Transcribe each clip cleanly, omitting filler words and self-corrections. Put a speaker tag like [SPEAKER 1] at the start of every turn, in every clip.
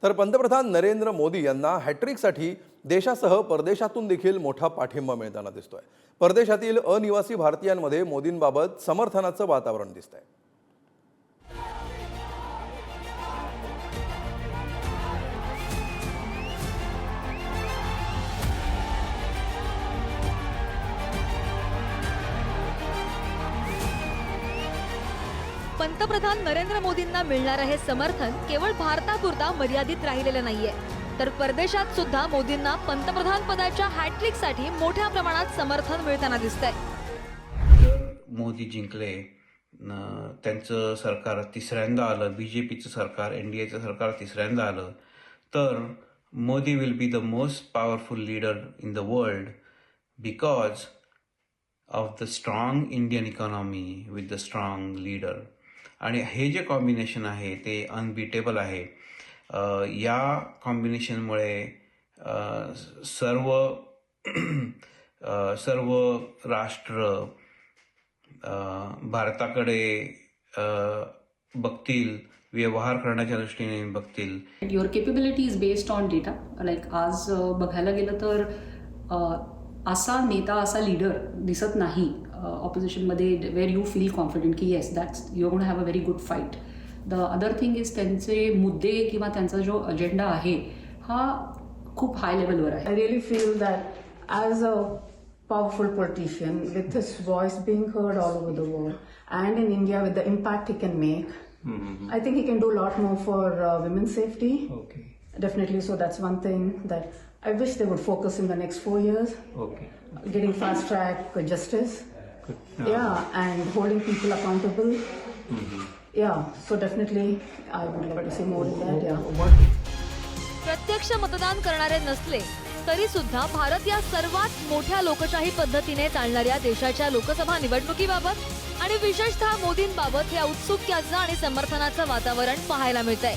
[SPEAKER 1] तर पंतप्रधान नरेंद्र मोदी यांना हॅट्रिकसाठी देशासह परदेशातून देखील मोठा पाठिंबा मिळताना दिसतोय. परदेशातील अनिवासी भारतीयांमध्ये मोदींबाबत समर्थनाचं वातावरण दिसतंय.
[SPEAKER 2] पंतप्रधान नरेंद्र मोदींना मिळणारे हे समर्थन केवळ भारतापुरता मर्यादित राहिलेलं नाहीये, तर परदेशात सुद्धा मोदींना पंतप्रधान पदाच्या हॅट्रिकसाठी मोठ्या प्रमाणात समर्थन मिळताना दिसतंय.
[SPEAKER 3] मोदी जिंकले, त्यांचं सरकार तिसऱ्यांदा आलं, बीजेपीचं सरकार, एनडीएचं सरकार तिसऱ्यांदा आलं, तर Modi will be the most powerful leader in the world because of the strong Indian economy with the strong leader. आणि हे जे कॉम्बिनेशन आहे ते अनबीटेबल आहे. या कॉम्बिनेशनमुळे सर्व राष्ट्र भारताकडे बघतील, व्यवहार करण्याच्या दृष्टीने बघतील.
[SPEAKER 4] Your capability is based on data. Like आज बघायला गेलं तर असा नेता, असा लीडर दिसत नाही ऑपोजिशनमध्ये वेअर यू फील कॉन्फिडंट की येस दॅट्स यू गोन have a very good fight. The other thing is त्यांचे मुद्दे किंवा त्यांचा जो अजेंडा आहे हा खूप हाय लेवलवर आहे.
[SPEAKER 5] I really feel that as a powerful politician with his voice being heard all over the world and in India with the impact he can make, I think he can do a lot more for women's safety.
[SPEAKER 6] Okay.
[SPEAKER 5] Definitely, so that's one thing that I wish they would focus in the next 4 years.
[SPEAKER 6] Okay.
[SPEAKER 5] Getting fast track justice.
[SPEAKER 6] Good.
[SPEAKER 5] Yeah, and holding people accountable. Yeah, so definitely I would like to see more in that. Yeah.
[SPEAKER 2] प्रत्यक्ष मतदान करणारे नसले तरी सुद्धा भारत या सर्वात मोठ्या लोकशाही पद्धतीने चालणाऱ्या देशाच्या लोकसभा निवडणुकीबाबत आणि विशेषतः मोदींबाबत या उत्सुकतेचं आणि समर्थनाचं वातावरण पाहायला मिळतंय.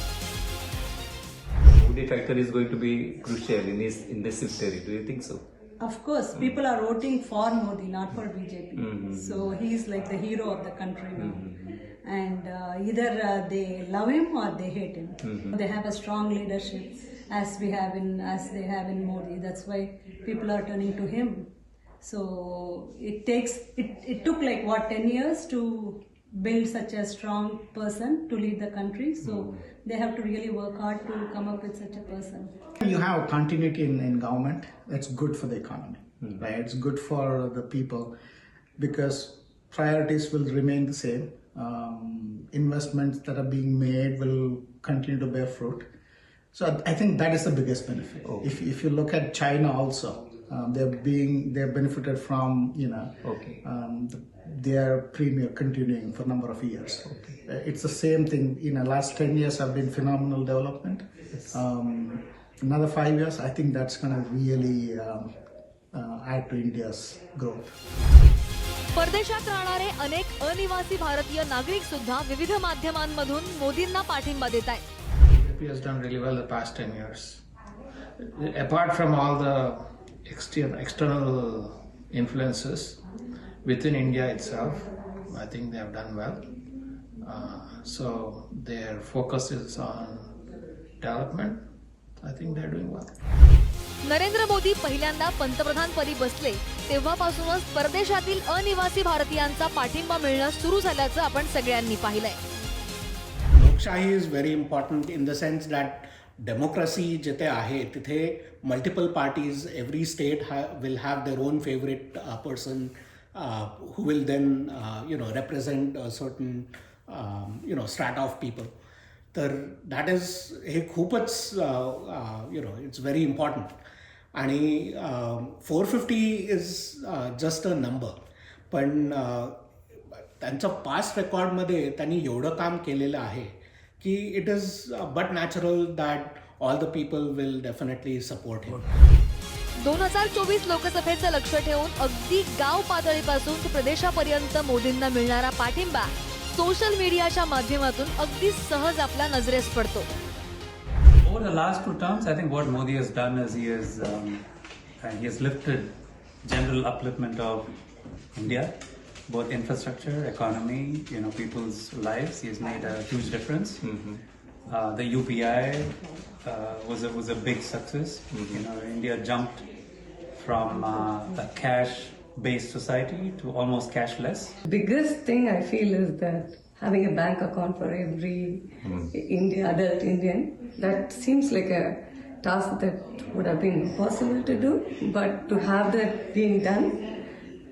[SPEAKER 6] Modi factor is going to be crucial in this victory. Do you think so?
[SPEAKER 7] Of course, people are voting for Modi, not for BJP. So he is like the hero of the country now. And either they love him or they hate him. They have a strong leadership as they have in Modi. That's why people are turning to him. So it took like 10 years to build such a strong person to lead the country. So they have to really work hard to come up with such a person.
[SPEAKER 8] You have continuity in government. That's good for the economy, right? It's good for the people because priorities will remain the same. Investments that are being made will continue to bear fruit. So I think that is the biggest benefit.
[SPEAKER 6] Okay.
[SPEAKER 8] If you look at China also, they're benefited from
[SPEAKER 6] Okay.
[SPEAKER 8] their premier continuing for a number of years.
[SPEAKER 6] Okay.
[SPEAKER 8] It's the same thing. Last 10 years have been phenomenal development.
[SPEAKER 6] Yes.
[SPEAKER 8] Another 5 years, I think that's going to really add to India's growth.
[SPEAKER 2] परदेशात राहणारे अनेक अनिवासी भारतीय नागरिक सुद्धा विविध माध्यमांमधून मोदींना पाठिंबा देत आहेत.
[SPEAKER 8] BJP has done really well the past 10 years. Apart from all the external influences within India itself, I think they have done well. So their focus is on development. I think they're doing well.
[SPEAKER 2] Narendra Modi पहिल्यांदा पंतप्रधानपदी बसले तेव्हापासूनच परदेशातील अनिवासी भारतीयांचा पाठिंबा मिळणं सुरू झाल्याचं आपण सगळ्यांनी पाहिलंय.
[SPEAKER 9] लोकशाही is very important in the sense that democracy जिथे आहे तिथे multiple parties every state will have their own favourite person who will then represent a certain strata of people. तर दॅट इज हे खूपच इट्स व्हेरी इम्पॉर्टंट. आणि 450 is just a number, पण त्यांचं past रेकॉर्डमध्ये त्यांनी एवढं काम केलेलं आहे की it is but natural that all the people will definitely support him.
[SPEAKER 2] 2024 लोकसभेचं लक्ष ठेवून अगदी गाव पातळीपासून ते प्रदेशापर्यंत मोदींना मिळणारा पाठिंबा सोशल मीडियाच्या माध्यमातून अगदी सहज आपल्या नजरेस पडतो.
[SPEAKER 10] Over the last 2 terms, I think what Modi has done is he has lifted general upliftment of India, both infrastructure, economy, people's lives. He has made a huge difference. The UPI, was a big success. You know, India jumped from a cash-based society to almost cashless.
[SPEAKER 11] Biggest thing I feel is that having a bank account for every adult Indian, that seems like a task that would have been impossible to do, but to have that being done,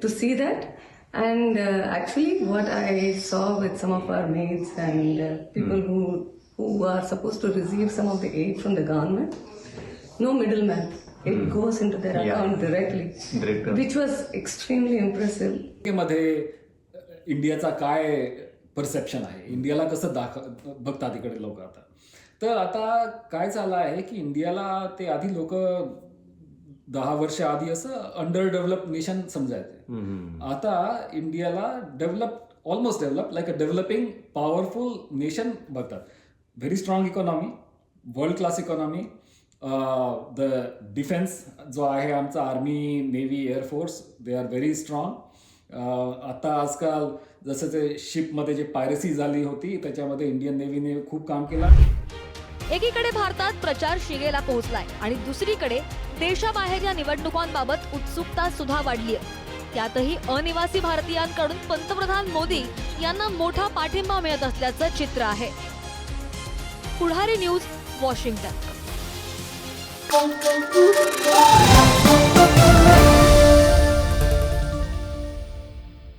[SPEAKER 11] to see that, and actually what I saw with some of our mates and people who are supposed to receive some of the aid from the government, no middleman. It goes into their account directly, which was extremely impressive.
[SPEAKER 12] मध्ये इंडियाचा काय perception आहे, इंडियाला कसं बघतात तिकडे लोक आता. तर आता काय झालं आहे की इंडियाला ते आधी लोक 10 वर्ष आधी असं अंडर डेव्हलप नेशन समजायचे. आता इंडियाला almost develop like a developing powerful nation बघतात. Very strong economy, world class economy, the defence जो आहे आमचा army, navy, air force, they are very strong. आता आजकाल जसं ते शिपमध्ये जे पायरसी झाली होती त्याच्यामध्ये इंडियन नेव्हीने खूप काम केलं.
[SPEAKER 2] एकीकडे भारतात प्रचार शिगेला पोहोचलाय आणि दुसरीकडे देशाबाहेर या निवडणुकांबाबत उत्सुकता सुद्धा वाढली आहे. त्यातही अनिवासी भारतीयांकडून पंतप्रधान मोदी यांना मोठा पाठिंबा मिळत असल्याचं चित्र आहे. पुढारी न्यूज, वॉशिंग्टन.